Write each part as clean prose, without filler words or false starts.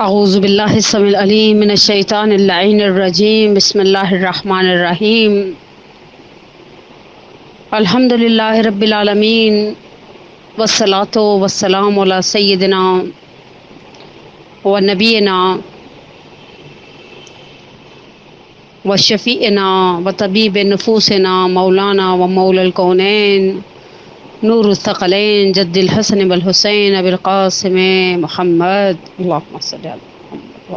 اعوذ باللہ السمیع العلیم من الشیطان اللعین الرجیم، بسم اللہ الرحمن الرحیم۔ الحمد للہ رب العالمین، والصلاة والسلام علی سیدنا و نبینا و شفیعنا و طبیب نفوسنا مولانا و مولا الکونین نور الثقلین جد الحسن والحسین ابی القاسم محمد اللہم صلی علی محمد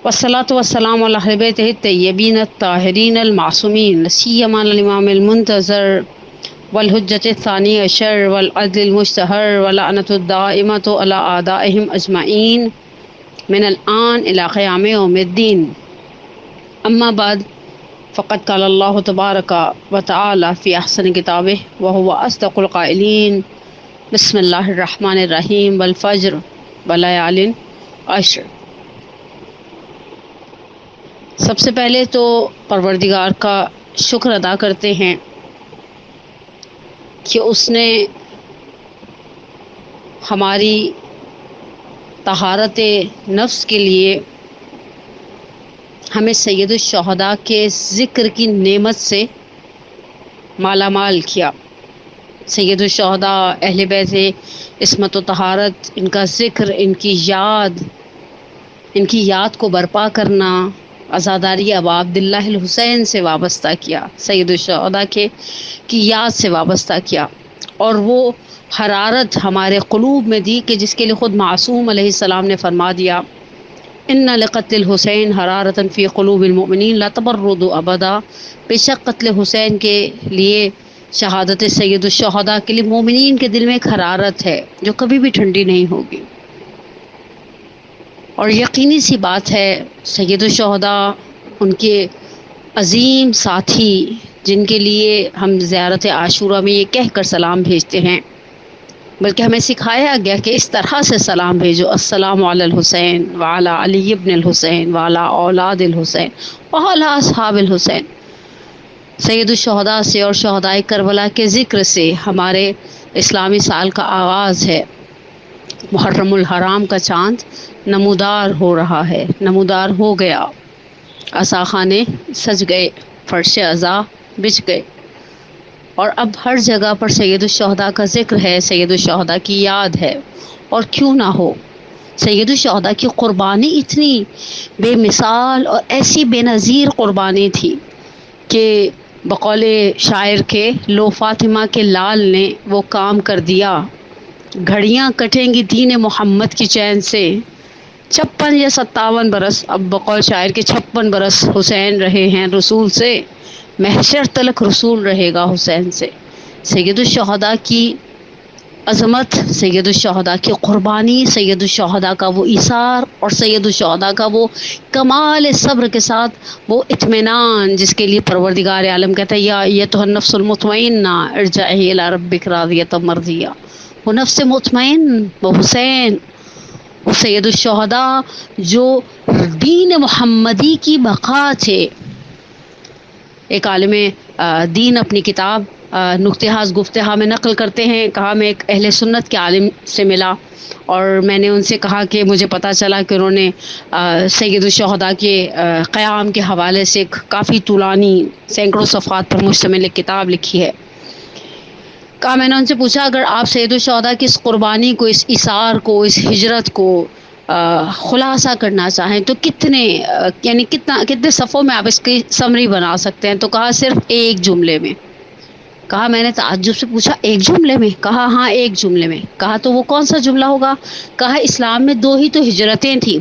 والصلاة والسلام علی اہل بیتہ الطیبین الطاہرین المعصومین، لا سیما الامام المنتظر والحجۃ الثانی عشر والعدل المشتہر واللعنۃ الدائمۃ علی اعدائہم اجمعین من الآن الی قیام یوم الدین۔ اما بعد، فقد قال اللہ تبارک و تعالی فی احسن کتابہ وہو اصدق القائلین، بسم اللہ الرحمن الرحیم، والفجر ولیال عشر۔ سب سے پہلے تو پروردگار کا شکر ادا کرتے ہیں کہ اس نے ہماری طہارت نفس کے لیے ہمیں سید الشہداء کے ذکر کی نعمت سے مالا مال کیا۔ سید الشہداء اہل بیت عصمت و طہارت، ان کا ذکر، ان کی یاد کو برپا کرنا، عزاداری ابا عبداللہ الحسین سے وابستہ کیا، سید الشہداء کی یاد سے وابستہ کیا، اور وہ حرارت ہمارے قلوب میں دی کہ جس کے لیے خود معصوم علیہ السلام نے فرما دیا، ان لقتل الحسین حرارتا فی قلوب المؤمنین لا تبردوا ابدا۔ بے شک قتل حسین کے لیے، شہادت سید الشہداء کے لیے مومنین کے دل میں ایک حرارت ہے جو کبھی بھی ٹھنڈی نہیں ہوگی۔ اور یقینی سی بات ہے، سید الشہداء ان کے عظیم ساتھی، جن کے لیے ہم زیارت عاشورہ میں یہ کہہ کر سلام بھیجتے ہیں، بلکہ ہمیں سکھایا گیا کہ اس طرح سے سلام بھیجو، السلام علی الحسین وعلی علی ابن الحسین وعلی اولاد الحسین وعلی اصحاب الحسین۔ سید الشہداء سے اور شہدائے کربلا کے ذکر سے ہمارے اسلامی سال کا آغاز ہے۔ محرم الحرام کا چاند نمودار ہو رہا ہے، نمودار ہو گیا، عصاخانے سج گئے، فرش عزا بچھ گئے، اور اب ہر جگہ پر سید الشہداء کا ذکر ہے، سید الشہداء کی یاد ہے، اور کیوں نہ ہو۔ سید الشہداء کی قربانی اتنی بے مثال اور ایسی بے نظیر قربانی تھی کہ بقول شاعر کے، لو فاطمہ کے لال نے وہ کام کر دیا، گھڑیاں کٹیں گی دین محمد کی چین سے، 56 یا 57 برس، اب بقول شاعر کے 56 برس حسین رہے ہیں رسول سے، محشر تلک رسول رہے گا حسین سے۔ سید الشہداء کی عظمت، سید الشہداء کی قربانی، سید الشہداء کا وہ ایثار، اور سید الشہداء کا وہ کمال صبر کے ساتھ وہ اطمینان، جس کے لیے پروردگار عالم کہتا ہے، یا ایتھا النفس المطمئنہ ارجعی الی ربک راضیۃ مرضیہ۔ وہ نفس مطمئن، وہ حسین، وہ سید الشہداء جو دین محمدی کی بقا تھے۔ ایک عالم دین اپنی کتاب نکتہاز گفتہا میں نقل کرتے ہیں، کہا میں ایک اہل سنت کے عالم سے ملا اور میں نے ان سے کہا کہ مجھے پتہ چلا کہ انہوں نے سید الشہداء کے قیام کے حوالے سے ایک کافی طولانی سینکڑوں صفحات پر مشتمل ایک کتاب لکھی ہے۔ کہا میں نے ان سے پوچھا، اگر آپ سید الشہداء کی اس قربانی کو، اس ایثار کو، اس ہجرت کو خلاصہ کرنا چاہیں تو کتنے صفحوں میں آپ اس کی سمری بنا سکتے ہیں؟ تو کہا صرف ایک جملے میں۔ کہا میں نے تعجب سے پوچھا ایک جملے میں؟ کہا ہاں ایک جملے میں۔ کہا تو وہ کون سا جملہ ہوگا؟ کہا اسلام میں 2 ہی تو ہجرتیں تھیں،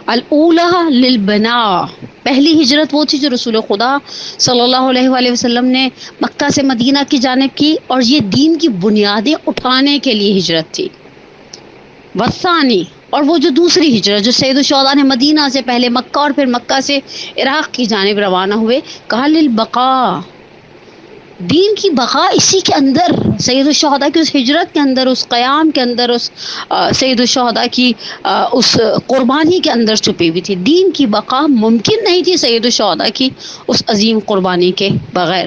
الاولیٰ للبناء، پہلی ہجرت وہ تھی جو رسول خدا صلی اللہ علیہ وآلہ وسلم نے مکہ سے مدینہ کی جانب کی، اور یہ دین کی بنیادیں اٹھانے کے لیے ہجرت تھی۔ والثانی، اور وہ جو دوسری ہجرت جو سید الشہداء نے مدینہ سے پہلے مکہ اور پھر مکہ سے عراق کی جانب روانہ ہوئے، کہا للبقاء، دین کی بقا اسی کے اندر، سید الشہداء کی اس ہجرت کے اندر، اس قیام کے اندر، اس سید الشہداء کی اس قربانی کے اندر چھپی ہوئی تھی۔ دین کی بقا ممکن نہیں تھی سید الشہداء کی اس عظیم قربانی کے بغیر،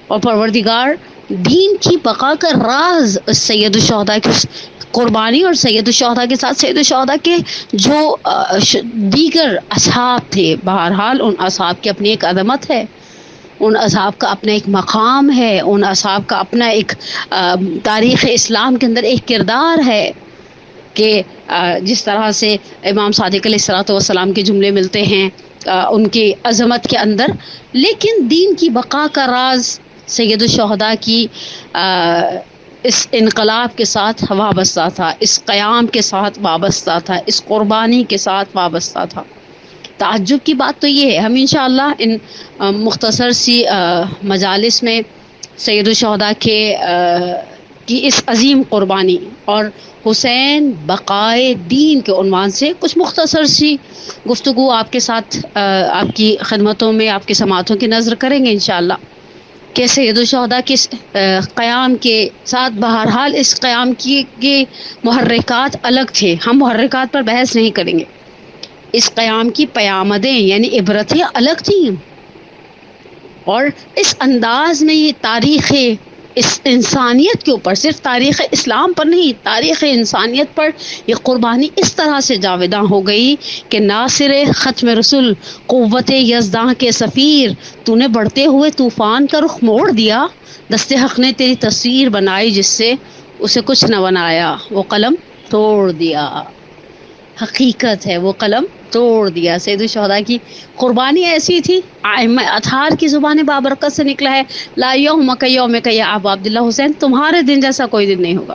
اور پروردگار دین کی بقا کا راز سید الشہداء کی قربانی اور سید الشہداء کے ساتھ سید الشہداء کے جو دیگر اصحاب تھے، بہرحال ان اصحاب کی اپنی ایک عظمت ہے، ان اصحاب کا اپنا ایک مقام ہے، ان اصحاب کا اپنا ایک تاریخ اسلام کے اندر ایک کردار ہے کہ جس طرح سے امام صادق علیہ الصلوۃ والسلام کے جملے ملتے ہیں ان کی عظمت کے اندر، لیکن دین کی بقا کا راز سید الشہداء کی اس انقلاب کے ساتھ وابستہ تھا، اس قیام کے ساتھ وابستہ تھا، اس قربانی کے ساتھ وابستہ تھا۔ تعجب کی بات تو یہ ہے، ہم انشاءاللہ ان مختصر سی مجالس میں سید الشہداء کے کی اس عظیم قربانی اور حسین بقائے دین کے عنوان سے کچھ مختصر سی گفتگو آپ کے ساتھ آپ کی خدمتوں میں آپ کی سماعتوں کی نظر کریں گے انشاءاللہ، کہ سید الشہداء کے قیام کے ساتھ بہرحال اس قیام کی محرکات الگ تھے، ہم محرکات پر بحث نہیں کریں گے، اس قیام کی پیامدیں یعنی عبرتیں الگ تھیں، اور اس انداز میں یہ تاریخ اس انسانیت کے اوپر، صرف تاریخ اسلام پر نہیں، تاریخ انسانیت پر یہ قربانی اس طرح سے جاوداں ہو گئی کہ ناصر ختم رسول، قوت یزداں کے سفیر، تو نے بڑھتے ہوئے طوفان کا رخ موڑ دیا، دست حق نے تیری تصویر بنائی جس سے اسے کچھ نہ بنایا، وہ قلم توڑ دیا۔ حقیقت ہے، وہ قلم توڑ دیا۔ سید الشہداء کی قربانی ایسی تھی، ائمہ اطہار کی زبان بابرکت سے نکلا ہے، لا یومک یومک یا ابا عبداللہ حسین، تمہارے دن جیسا کوئی دن نہیں ہوگا۔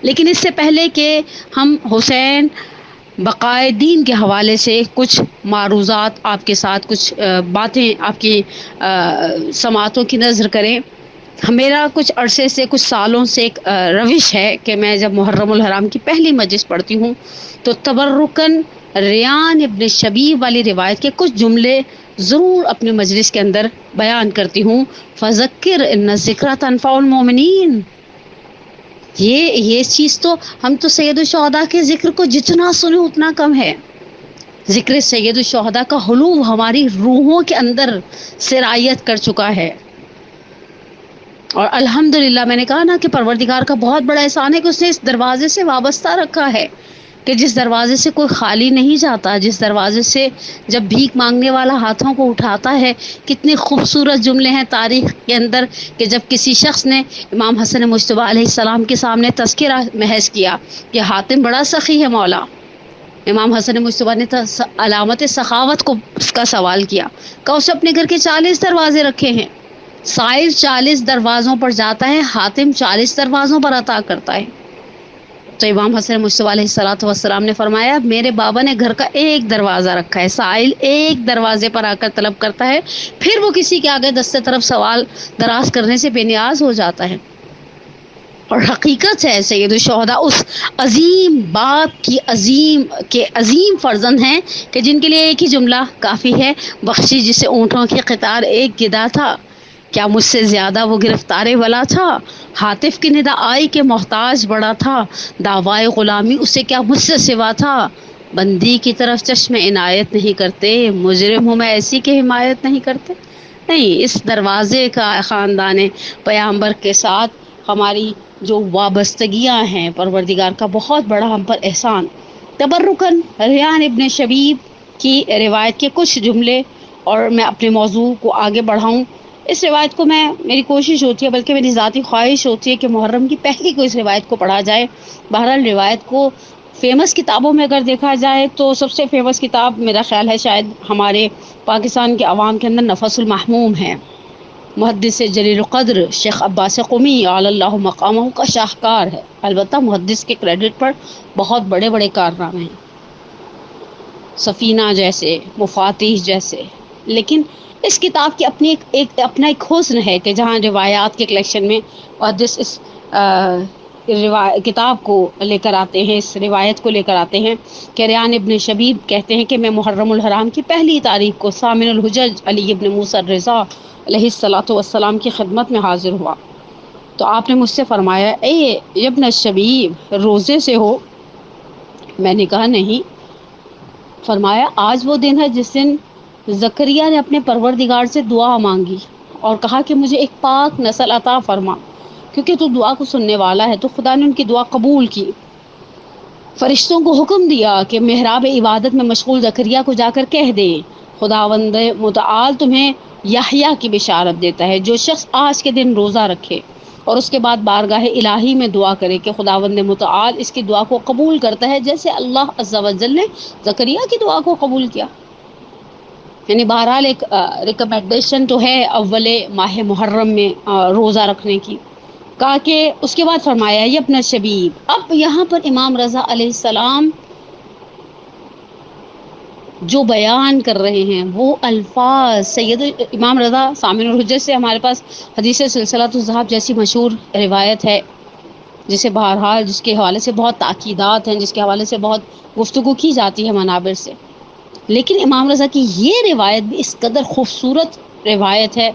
لیکن اس سے پہلے کہ ہم حسین بقائے دین کے حوالے سے کچھ معروضات آپ کے ساتھ، کچھ باتیں آپ کی سماعتوں کی نظر کریں، میرا کچھ عرصے سے، کچھ سالوں سے ایک روش ہے کہ میں جب محرم الحرام کی پہلی مجلس پڑھتی ہوں تو تبرکاً ریان ابن شبیب والی روایت کے کچھ جملے ضرور اپنی مجلس کے اندر بیان کرتی ہوں۔ فذکر ان ذکرہ تنفع المؤمنین، یہ چیز تو ہم تو سید الشہداء کے ذکر کو جتنا سنیں اتنا کم ہے۔ ذکر سید الشہداء کا حلول ہماری روحوں کے اندر سرایت کر چکا ہے، اور الحمدللہ میں نے کہا نا کہ پروردگار کا بہت بڑا احسان ہے کہ اس نے اس دروازے سے وابستہ رکھا ہے، کہ جس دروازے سے کوئی خالی نہیں جاتا، جس دروازے سے جب بھیک مانگنے والا ہاتھوں کو اٹھاتا ہے۔ کتنے خوبصورت جملے ہیں تاریخ کے اندر کہ جب کسی شخص نے امام حسن مجتبیٰ علیہ السلام کے سامنے تذکرہ محض کیا کہ حاتم بڑا سخی ہے مولا، امام حسن مجتبیٰ نے علامت سخاوت کو اس کا سوال کیا، کہا اسے اپنے گھر کے 40 دروازے رکھے ہیں، سائل 40 دروازوں پر جاتا ہے، حاتم 40 دروازوں پر عطا کرتا ہے۔ تو امام حسن مجتبیٰ علیہ السلام نے فرمایا میرے بابا نے گھر کا ایک دروازہ رکھا ہے، سائل ایک دروازے پر آ کر طلب کرتا ہے، پھر وہ کسی کے آگے دستے طرف سوال دراز کرنے سے بے نیاز ہو جاتا ہے۔ اور حقیقت ہے سید الشہداء اس عظیم باپ کی عظیم فرزند ہیں کہ جن کے لیے ایک ہی جملہ کافی ہے، بخشی جسے اونٹوں کی قطار ایک گدا تھا، کیا مجھ سے زیادہ وہ گرفتار ولا تھا، ہاتف کی ندا آئی کے محتاج بڑا تھا، دعوائے غلامی اسے کیا مجھ سے سوا تھا، بندی کی طرف چشم عنایت نہیں کرتے، مجرم ہوں میں ایسی کہ حمایت نہیں کرتے۔ نہیں، اس دروازے کا خاندان پیامبر کے ساتھ ہماری جو وابستگیاں ہیں، پروردگار کا بہت بڑا ہم پر احسان۔ تبرکاً ریان ابن شبیب کی روایت کے کچھ جملے، اور میں اپنے موضوع کو آگے بڑھاؤں۔ اس روایت کو میری کوشش ہوتی ہے، بلکہ میری ذاتی خواہش ہوتی ہے کہ محرم کی پہلی کو اس روایت کو پڑھا جائے۔ بہرحال روایت کو فیمس کتابوں میں اگر دیکھا جائے تو سب سے فیمس کتاب میرا خیال ہے شاید ہمارے پاکستان کے عوام کے اندر نفس المحموم ہے، محدث جلیل القدر شیخ عباس قمی علی اللہ مقامہ کا شاہکار ہے۔ البتہ محدث کے کریڈٹ پر بہت بڑے بڑے کارنامے ہیں، سفینہ جیسے، مفاتیح جیسے، لیکن اس کتاب کی اپنی اپنا ایک حسن ہے کہ جہاں روایات کے کلیکشن میں محدث اس کتاب کو لے کر آتے ہیں، اس روایت کو لے کر آتے ہیں کہ ریان ابن شبیب کہتے ہیں کہ میں محرم الحرام کی پہلی تاریخ کو ثامن الحجج علی ابن موسیٰ الرضا علیہ السلام کی خدمت میں حاضر ہوا، تو آپ نے مجھ سے فرمایا اے ابن شبیب روزے سے ہو؟ میں نے کہا نہیں۔ فرمایا آج وہ دن ہے جس دن زکریا نے اپنے پروردگار سے دعا مانگی اور کہا کہ مجھے ایک پاک نسل عطا فرما، کیونکہ تو دعا کو سننے والا ہے، تو خدا نے ان کی دعا قبول کی۔ فرشتوں کو حکم دیا کہ محراب عبادت میں مشغول زکریا کو جا کر کہہ دے، خداوند متعال تمہیں یحییٰ کی بشارت دیتا ہے، جو شخص آج کے دن روزہ رکھے اور اس کے بعد بارگاہ الہی میں دعا کرے کہ خداوند متعال اس کی دعا کو قبول کرتا ہے، جیسے اللہ عز و جل نے زکریا کی دعا کو قبول کیا۔ یعنی بہرحال ایک ریکمنڈیشن تو ہے اول ماہ محرم میں روزہ رکھنے کی۔ کہا کہ اس کے بعد فرمایا یہ اپنا شبیب، اب یہاں پر امام رضا علیہ السلام جو بیان کر رہے ہیں وہ الفاظ سید امام رضا سامن الحجت سے ہمارے پاس حدیث سلسلۃ الذہب جیسی مشہور روایت ہے، جسے بہرحال جس کے حوالے سے بہت تاکیدات ہیں، جس کے حوالے سے بہت گفتگو کی جاتی ہے منابر سے، لیکن امام رضا کی یہ روایت بھی اس قدر خوبصورت روایت ہے،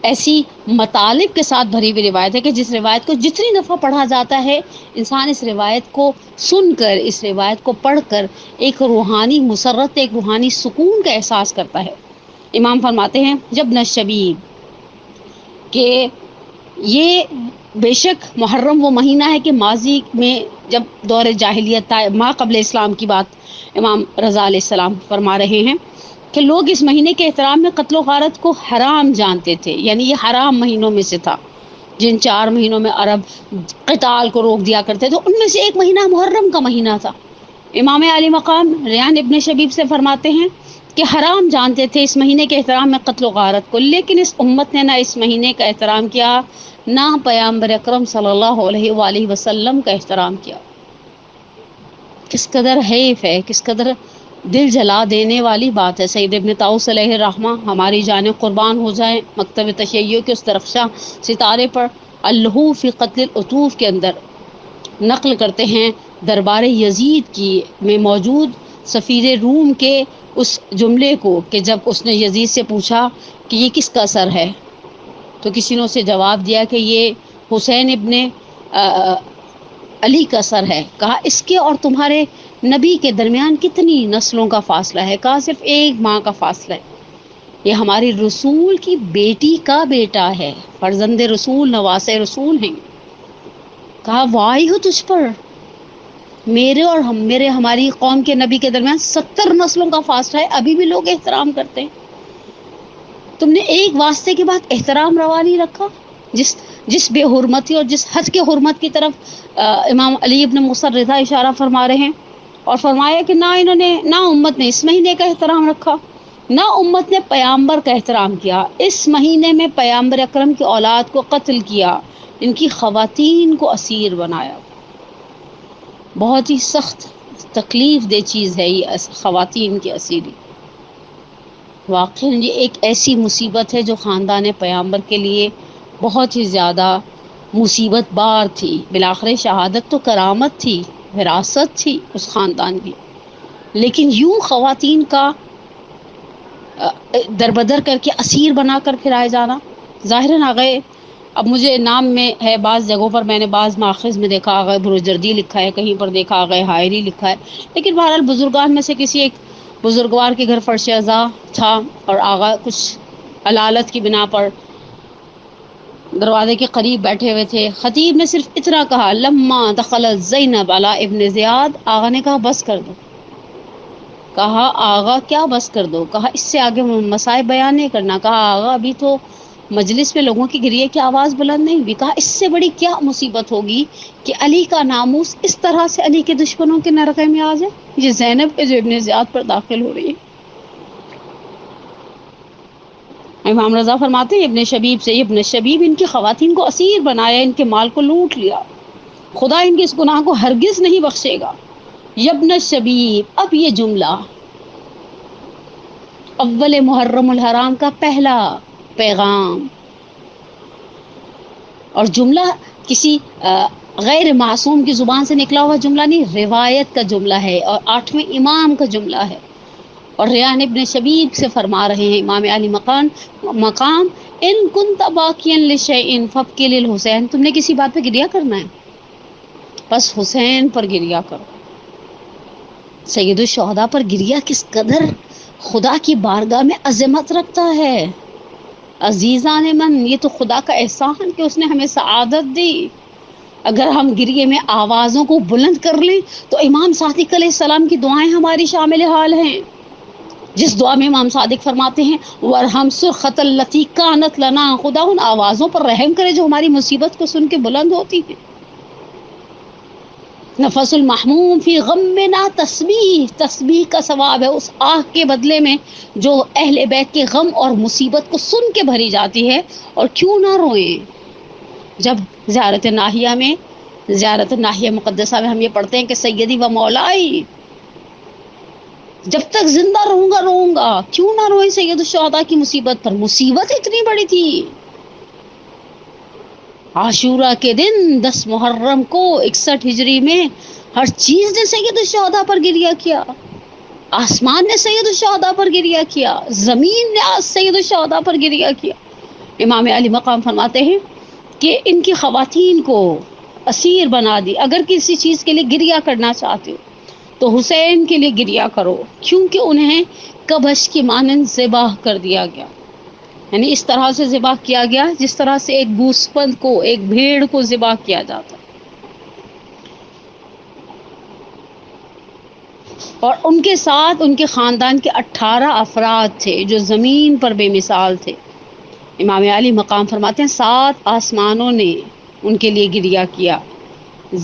ایسی مطالب کے ساتھ بھری ہوئی روایت ہے کہ جس روایت کو جتنی دفعہ پڑھا جاتا ہے انسان اس روایت کو سن کر، اس روایت کو پڑھ کر ایک روحانی مسرت، ایک روحانی سکون کا احساس کرتا ہے۔ امام فرماتے ہیں جب نشبیب کہ یہ بے شک محرم وہ مہینہ ہے کہ ماضی میں جب دور جاہلیت تھا، ما قبل اسلام کی بات امام رضا علیہ السلام فرما رہے ہیں کہ لوگ اس مہینے کے احترام میں قتل و غارت کو حرام جانتے تھے، یعنی یہ حرام مہینوں میں سے تھا، جن 4 مہینوں میں عرب قتال کو روک دیا کرتے تھے ان میں سے ایک مہینہ محرم کا مہینہ تھا۔ امام علی مقام ریان ابن شبیب سے فرماتے ہیں کہ حرام جانتے تھے اس مہینے کے احترام میں قتل و غارت کو، لیکن اس امت نے نہ اس مہینے کا احترام کیا، نہ پیغمبر اکرم صلی اللہ علیہ وآلہ وسلم کا احترام کیا۔ کس قدر حیف ہے، کس قدر دل جلا دینے والی بات ہے۔ سید ابن طاؤس علیہ الرحمہ ہماری جانیں قربان ہو جائیں، مکتب تشیع کے اس درخشاں ستارے پر اللہو فی قتل العطوف کے اندر نقل کرتے ہیں دربار یزید کی میں موجود سفیر روم کے اس جملے کو کہ جب اس نے یزید سے پوچھا کہ یہ کس کا سر ہے، تو کسی نے اسے جواب دیا کہ یہ حسین ابن علی کا سر ہے۔ کہا اس کے اور تمہارے نبی کے درمیان کتنی نسلوں کا فاصلہ ہے؟ کہا صرف 1 ماہ کا فاصلہ ہے۔ یہ ہماری رسول کی بیٹی کا بیٹا ہے، فرزند رسول، نواسے رسول ہیں۔ کہا وائی ہو تجھ پر، میرے اور ہماری قوم کے نبی کے درمیان 70 نسلوں کا فاصلہ ہے، ابھی بھی لوگ احترام کرتے ہیں۔ تم نے ایک واسطے کے بعد احترام روا نہیں رکھا، جس بے حرمتی اور جس حد کے حرمت کی طرف امام علی ابن موسیٰ رضا اشارہ فرما رہے ہیں، اور فرمایا کہ نہ امت نے اس مہینے کا احترام رکھا، نہ امت نے پیامبر کا احترام کیا۔ اس مہینے میں پیامبر اکرم کی اولاد کو قتل کیا، ان کی خواتین کو اسیر بنایا۔ بہت ہی سخت تکلیف دہ چیز ہے یہ خواتین کی اسیری۔ واقعی یہ ایک ایسی مصیبت ہے جو خاندان پیامبر کے لیے بہت ہی زیادہ مصیبت بار تھی۔ بالآخر شہادت تو کرامت تھی، وراثت تھی اس خاندان کی، لیکن یوں خواتین کا دربدر کر کے اسیر بنا کر پھرائے جانا، ظاہراً آگئے اب مجھے نام میں ہے، بعض جگہوں پر میں نے بعض ماخذ میں دیکھا آگئے بروجردی لکھا ہے، کہیں پر دیکھا آگئے حائری لکھا ہے، لیکن بہرحال بزرگان میں سے کسی ایک بزرگوار کے گھر فرش عزا تھا اور آغا کچھ علالت کی بنا پر دروازے کے قریب بیٹھے ہوئے تھے۔ خطیب نے صرف اتنا کہا لما دخلت زینب علی ابن زیاد، آغا نے کہا بس کر دو۔ کہا آغا کیا بس کر دو؟ کہا اس سے آگے مسائل بیان نہیں کرنا۔ کہا آغا ابھی تو مجلس میں لوگوں کی گریے کی آواز بلند نہیں ہوئی۔ کہا اس سے بڑی کیا مصیبت ہوگی کہ علی کا ناموس اس طرح سے علی کے دشمنوں کے نرغے میں آ جائے، یہ زینب کے جو ابن زیاد پر داخل ہو رہی ہے۔ امام رضا فرماتے ہیں ابن شبیب سے، ابن شبیب ان کی خواتین کو اسیر بنایا، ان کے مال کو لوٹ لیا، خدا ان کے اس گناہ کو ہرگز نہیں بخشے گا۔ ابن شبیب، اب یہ جملہ اول محرم الحرام کا پہلا پیغام، اور جملہ کسی غیر معصوم کی زبان سے نکلا ہوا جملہ نہیں، روایت کا جملہ ہے اور 8ویں امام کا جملہ ہے۔ اور ریان ابن شبیب سے فرما رہے ہیں امام علی مقام ان کنت باقیا لشیء فابکی للحسین، تم نے کسی بات پہ گریہ کرنا ہے بس حسین پر گریہ کرو۔ سید الشہداء پر گریہ کس قدر خدا کی بارگاہ میں عظمت رکھتا ہے۔ عزیزان من، یہ تو خدا کا احسان کہ اس نے ہمیں سعادت دی۔ اگر ہم گریے میں آوازوں کو بلند کر لیں تو امام صادق علیہ السلام کی دعائیں ہماری شامل حال ہیں، جس دعا میں امام صادق فرماتے ہیں ورحم سرخط التی کانت لنا، خدا ان آوازوں پر رحم کرے جو ہماری مصیبت کو سن کے بلند ہوتی ہیں۔ نفس المحموم فی غمنا تسبیح، تسبیح کا ثواب ہے اس آہ کے بدلے میں جو اہل بیت کے غم اور مصیبت کو سن کے بھری جاتی ہے۔ اور کیوں نہ روئیں؟ جب زیارت ناحیہ مقدسہ میں ہم یہ پڑھتے ہیں کہ سیدی و مولائی، جب تک زندہ رہوں گا روؤں گا، کیوں نہ روئیں سید الشہداء کی مصیبت پر؟ مصیبت اتنی بڑی تھی۔ عاشورہ کے دن 10 محرم کو 61 ہجری میں ہر چیز نے سید الشہداء پر گریہ کیا۔ آسمان نے سید الشہداء پر گریہ کیا، زمین نے آج سید الشہداء پر گریہ کیا۔ امام علی مقام فرماتے ہیں کہ ان کی خواتین کو اسیر بنا دی، اگر کسی چیز کے لیے گریہ کرنا چاہتے ہو تو حسین کے لیے گریہ کرو، کیونکہ انہیں کبش کی مانند ذبح کر دیا گیا، یعنی اس طرح سے ذبح کیا گیا جس طرح سے ایک گوسفند کو، ایک بھیڑ کو ذبح کیا جاتا۔ اور ان کے ساتھ ان کے خاندان کے 18 افراد تھے جو زمین پر بے مثال تھے۔ امام علی مقام فرماتے ہیں 7 آسمانوں نے ان کے لیے گریہ کیا،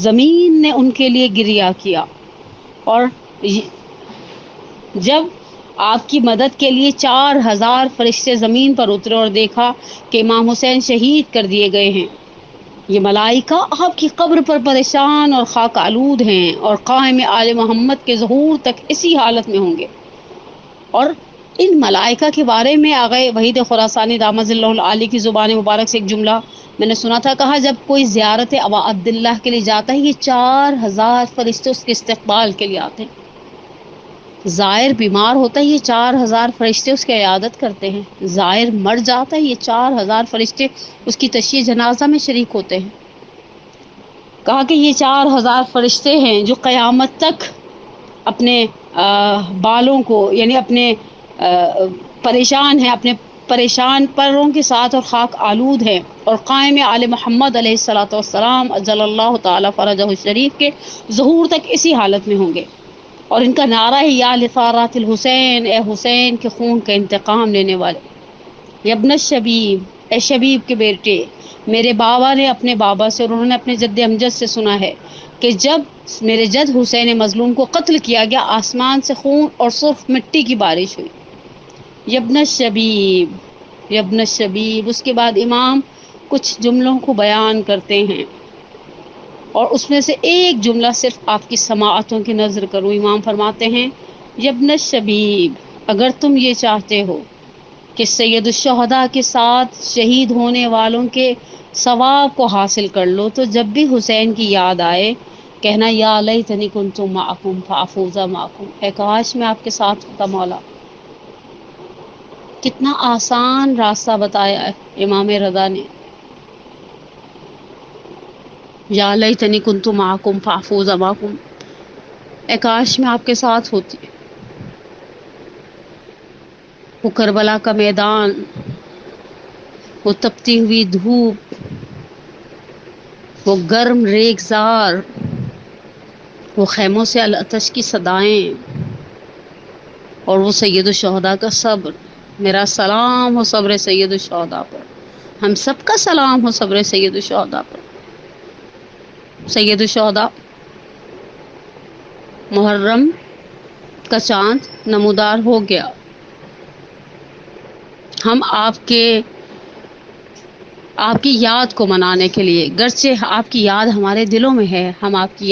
زمین نے ان کے لیے گریہ کیا، اور جب آپ کی مدد کے لیے 4000 فرشتے زمین پر اترے اور دیکھا کہ امام حسین شہید کر دیے گئے ہیں، یہ ملائکہ آپ کی قبر پر پریشان اور خاک آلود ہیں اور قائم آل محمد کے ظہور تک اسی حالت میں ہوں گے۔ اور ان ملائکہ کے بارے میں آغا وحید خراسانی دامت اللہ العالی کی زبان مبارک سے ایک جملہ میں نے سنا تھا، کہا جب کوئی زیارت ابا عبداللہ کے لیے جاتا ہے یہ 4000 فرشتے اس کے استقبال کے لیے آتے ہیں۔ زائر بیمار ہوتا ہے یہ 4000 فرشتے اس کی عیادت کرتے ہیں، زائر مر جاتا ہے یہ 4000 فرشتے اس کی تشییع جنازہ میں شریک ہوتے ہیں۔ کہا کہ یہ 4000 فرشتے ہیں جو قیامت تک اپنے بالوں کو، یعنی اپنے پریشان ہیں، اپنے پریشان پروں کے ساتھ اور خاک آلود ہیں، اور قائم آل محمد علیہ الصلوۃ والسلام اجل اللہ تعالی فرجہ الشریف کے ظہور تک اسی حالت میں ہوں گے۔ اور ان کا نعرہ ہے یا لثارات الحسین، اے حسین کے خون کا انتقام لینے والے، یا ابن الشبیب، اے شبیب کے بیٹے۔ میرے بابا نے اپنے بابا سے اور انہوں نے اپنے جد امجد سے سنا ہے کہ جب میرے جد حسین مظلوم کو قتل کیا گیا آسمان سے خون اور سرخ مٹی کی بارش ہوئی۔ یا ابن الشبیب، یا ابن الشبیب۔ اس کے بعد امام کچھ جملوں کو بیان کرتے ہیں اور اس میں سے ایک جملہ صرف آپ کی سماعتوں کی نظر کروں۔ امام فرماتے ہیں یا ابن الشبیب، اگر تم یہ چاہتے ہو کہ سید الشہداء کے ساتھ شہید ہونے والوں کے ثواب کو حاصل کر لو تو جب بھی حسین کی یاد آئے کہنا یا لیتنی کنت معکم فافوز معکم، اے کاش میں آپ کے ساتھ ہوتا مولا۔ کتنا آسان راستہ بتایا ہے امام رضا نے، یا لیتنی کنت معکم فافوز معکم، اے کاش میں آپ کے ساتھ ہوتی۔ وہ کربلا کا میدان، وہ تپتی ہوئی دھوپ، وہ گرم ریگزار، وہ خیموں سے العطش کی صدائیں، اور وہ سید الشہداء کا صبر۔ میرا سلام ہو صبر سید الشہداء پر، ہم سب کا سلام ہو صبر سید الشہداء پر۔ سید الشہداء محرم کا چاند نمودار ہو گیا، ہم آپ کی یاد کو منانے کے لیے، گرچہ آپ کی یاد ہمارے دلوں میں ہے، ہم آپ کی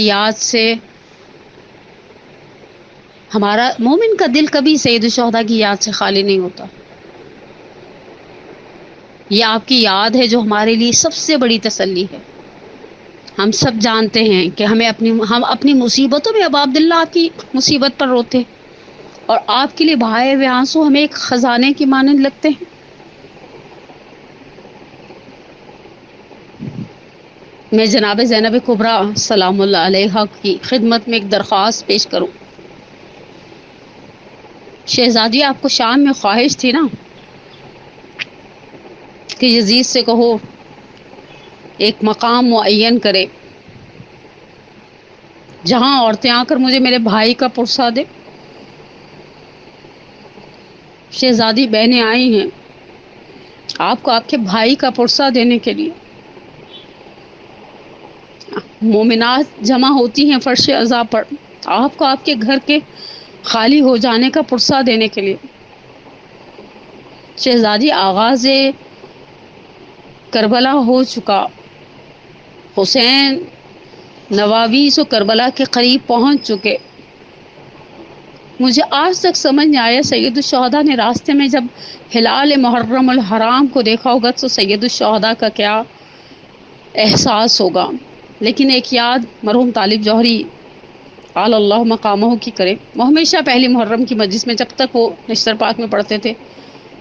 یاد سے ہمارا مومن کا دل کبھی سید الشہداء کی یاد سے خالی نہیں ہوتا۔ یہ آپ کی یاد ہے جو ہمارے لیے سب سے بڑی تسلی ہے۔ ہم سب جانتے ہیں کہ ہم اپنی مصیبتوں میں ابا عبداللہ آپ کی مصیبت پر روتے، اور آپ کے لیے بہائے ہوئے آنسو ہمیں ایک خزانے کی مانند لگتے ہیں۔ میں جناب زینب کبریٰ سلام اللہ علیہا کی خدمت میں ایک درخواست پیش کروں۔ شہزادی آپ کو شام میں خواہش تھی نا کہ یزید سے کہو ایک مقام معین کرے جہاں عورتیں آ کر مجھے میرے بھائی کا پرسہ دے. شہزادی بہنیں آئی ہیں آپ کو آپ کے بھائی کا پرسہ دینے کے لیے. مومنات جمع ہوتی ہیں فرش عزا پر آپ کو آپ کے گھر کے خالی ہو جانے کا پرسہ دینے کے لیے. شہزادی آغاز کربلا ہو چکا. حسین نواویس و کربلا کے قریب پہنچ چکے. مجھے آج تک سمجھ نہیں آیا سید الشہداء نے راستے میں جب ہلال محرم الحرام کو دیکھا ہوگا تو سید الشہداء کا کیا احساس ہوگا. لیکن ایک یاد مرحوم طالب جوہری اعلی اللہ مقامہ کی کرے. وہ ہمیشہ پہلی محرم کی مجلس میں جب تک وہ نشتر پاک میں پڑھتے تھے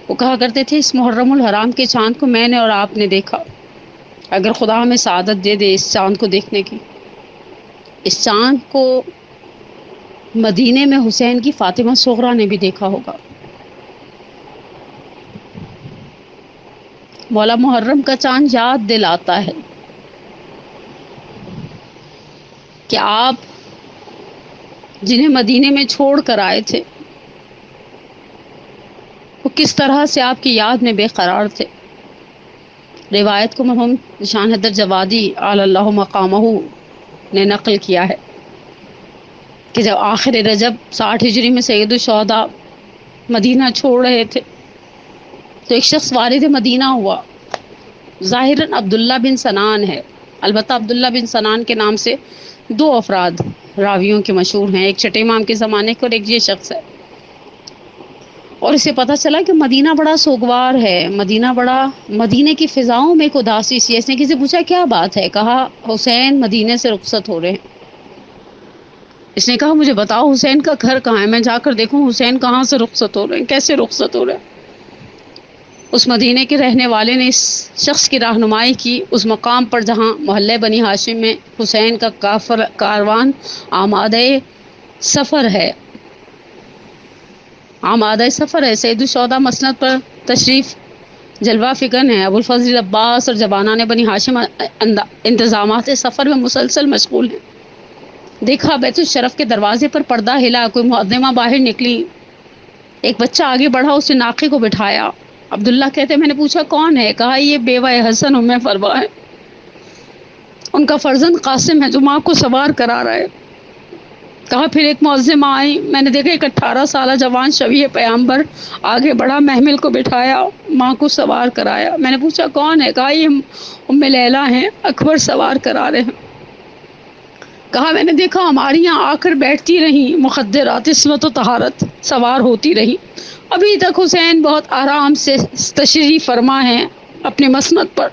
وہ کہا کرتے تھے اس محرم الحرام کے چاند کو میں نے اور آپ نے دیکھا. اگر خدا ہمیں سعادت دے دے اس چاند کو دیکھنے کی. اس چاند کو مدینے میں حسین کی فاطمہ صغرا نے بھی دیکھا ہوگا. مولا محرم کا چاند یاد دلاتا ہے کہ آپ جنہیں مدینے میں چھوڑ کر آئے تھے وہ کس طرح سے آپ کی یاد میں بے قرار تھے. روایت کو مرحوم نشان حیدر جوادی اعلی اللہ مقامہ نے نقل کیا ہے کہ جب آخر رجب 60 ہجری میں سید الشہداء مدینہ چھوڑ رہے تھے تو ایک شخص وارد مدینہ ہوا. ظاہراً عبداللہ بن سنان ہے. البتہ عبداللہ بن سنان کے نام سے 2 افراد راویوں کے مشہور ہیں. ایک چھٹے امام کے زمانے کے اور ایک یہ شخص ہے. اور اسے پتہ چلا کہ مدینہ بڑا سوگوار ہے. مدینے کی فضاؤں میں ایک اداسی سی. اس نے کسی سے پوچھا کیا بات ہے. کہا حسین مدینے سے رخصت ہو رہے ہیں. اس نے کہا مجھے بتاؤ حسین کا گھر کہاں ہے میں جا کر دیکھوں حسین کہاں سے رخصت ہو رہے ہیں کیسے رخصت ہو رہے ہیں. اس مدینے کے رہنے والے نے اس شخص کی رہنمائی کی اس مقام پر جہاں محلے بنی ہاشم میں حسین کا کاروان آمادہ سفر ہے. سید الشہداء مسند پر تشریف جلوہ فکن ہے. ابوالفضل عباس اور جبانان بنی ہاشم انتظامات سفر میں مسلسل مشغول ہیں. دیکھا بیت الشرف کے دروازے پر پردہ ہلا. کوئی مقدمہ باہر نکلی. ایک بچہ آگے بڑھا اسے ناقے کو بٹھایا. عبداللہ کہتے میں نے پوچھا کون ہے. کہا یہ بیوہ حسن ام فروا ہے. ان کا فرزند قاسم ہے جو ماں کو سوار کرا رہا ہے. کہا پھر ایک معظمہ آئی. میں نے دیکھا ایک 18 سالہ جوان شبیہ پیامبر آگے بڑھا محمل کو بٹھایا ماں کو سوار کرایا. میں نے پوچھا کون ہے. کہا یہ ام لیلہ ہیں اکبر سوار کرا رہے ہیں. کہا میں نے دیکھا ہماری یہاں آ کر بیٹھتی رہی مخدرات عصمت و طہارت سوار ہوتی رہی. ابھی تک حسین بہت آرام سے تشریف فرما ہیں اپنے مسند پر.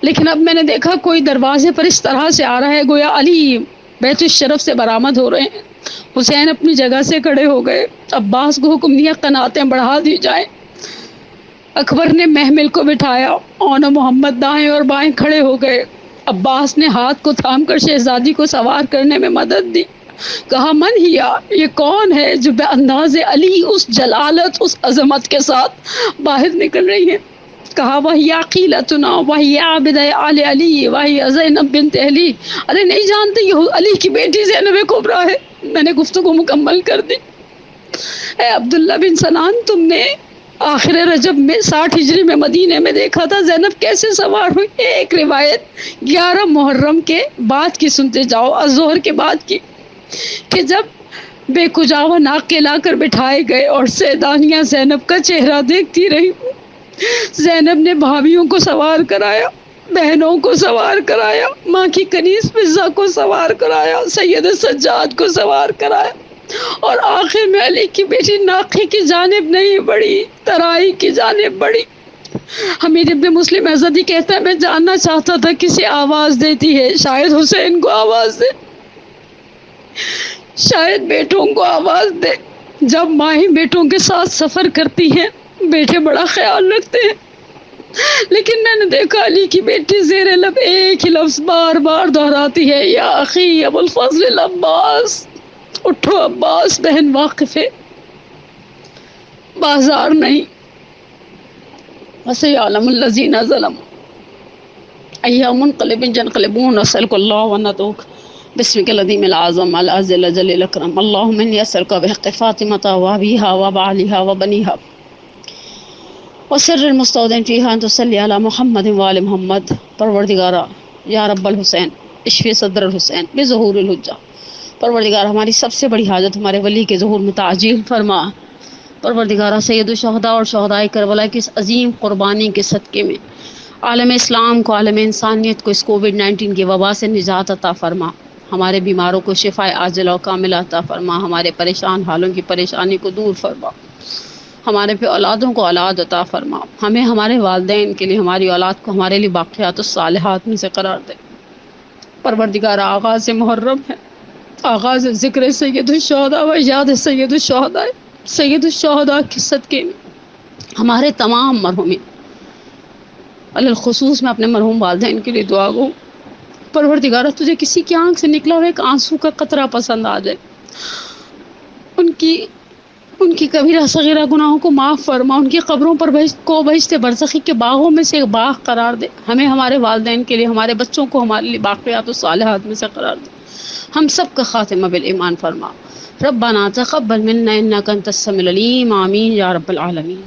لیکن اب میں نے دیکھا کوئی دروازے پر اس طرح سے آ رہا ہے گویا علی بیت الشرف سے برآمد ہو رہے ہیں. حسین اپنی جگہ سے کھڑے ہو گئے. عباس کو حکم دیا قناتیں بڑھا دی جائیں. اکبر نے محمل کو بٹھایا. اون محمد دائیں اور بائیں کھڑے ہو گئے. عباس نے ہاتھ کو تھام کر شہزادی کو سوار کرنے میں مدد دی. کہا من ہیا یہ کون ہے جو بے انداز علی اس جلالت اس عظمت کے ساتھ باہر نکل رہی ہے. کہا وہی عقیلتنا وہی عابد آل علی وہی زینب بنت علی. ارے نہیں جانتے یہ علی کی بیٹی زینب کبریٰ ہے. میں نے گفتگو مکمل کر دی. اے عبداللہ بن سنان تم نے آخر رجب میں 60 ہجری میں مدینے میں دیکھا تھا زینب کیسے سوار ہوئی. ایک روایت 11 محرم کے بعد کی سنتے جاؤ الظہر کے بعد کی کہ جب بے کجاوہ ناقے لا کر بٹھائے گئے اور سیدانیہ زینب کا چہرہ دیکھتی رہی. زینب نے بھابھیوں کو سوار کرایا بہنوں کو سوار کرایا ماں کی کنیز فضہ کو سوار کرایا سید سجاد کو سوار کرایا اور آخر میں علی کی بیٹی ناقے کی جانب نہیں بڑھی ترائی کی جانب بڑھی. حمید ابن مسلم ازدی کہتا ہے میں جاننا چاہتا تھا کسے آواز دیتی ہے. شاید حسین کو آواز دے شاید بیٹوں کو آواز دے. جب ماں بیٹوں کے ساتھ سفر کرتی ہیں بیٹے بڑا خیال رکھتے ہیں. لیکن میں نے دیکھا علی کی بیٹی زیر لب ایک ہی لفظ بار بار دہراتی ہے یا اخی ابوالفضل عباس. اٹھو عباس بہن واقف ہے. بازار نہیں. وسيعلم الذين ظلموا أي منقلب ينقلبون. نسألك الله ونتوك باسمك العظيم الأعظم العز الجل الأكرم. اللهم إني أسألك بحق فاطمة وأبيها وبعلها وبنيها وسر المستودع فيها أن تصلي على محمد وآل محمد. پروردگارا یا رب الحسین اشفی صدر الحسین بظہور الحجہ. پروردگار ہماری سب سے بڑی حاجت ہمارے ولی کے ظہور میں تعجیل فرما. پروردگارہ سید الشہداء اور شہداء کربلا کی اس عظیم قربانی کے صدقے میں عالم اسلام کو، عالم انسانیت کو اس کووڈ-19 کی وبا سے نجات عطا فرما. ہمارے بیماروں کو شفاء عاجلہ و کاملہ عطا فرما. ہمارے پریشان حالوں کی پریشانی کو دور فرما. ہمارے پہ اولادوں کو اولاد عطا فرما. ہمیں ہمارے والدین کے لیے، ہماری اولاد کو ہمارے لیے باقیات الصالحات میں سے قرار دے. پروردگار آغاز محرم ہے، آغاز ذکر سید الشہداء و یاد سید الشہداء. سید الشہداء کے صدقے میں ہمارے تمام مرحومین، الخصوص میں اپنے مرحوم والدین کے لیے دعا گو. پروردگارہ تجھے کسی کی آنکھ سے نکلا ہوا ایک آنسو کا قطرہ پسند آ جائے، ان کی کبیرہ صغیرہ گناہوں کو معاف فرما. ان کی قبروں پر بہشت برزخی کے باغوں میں سے ایک باغ قرار دے. ہمیں ہمارے والدین کے لیے، ہمارے بچوں کو ہمارے لیے باقیات الصالحات میں سے قرار دے. ہم سب کا خاتمہ بالایمان فرما. ربنا تقبل منا انک انت السمیع العلیم. آمین یا رب العالمین.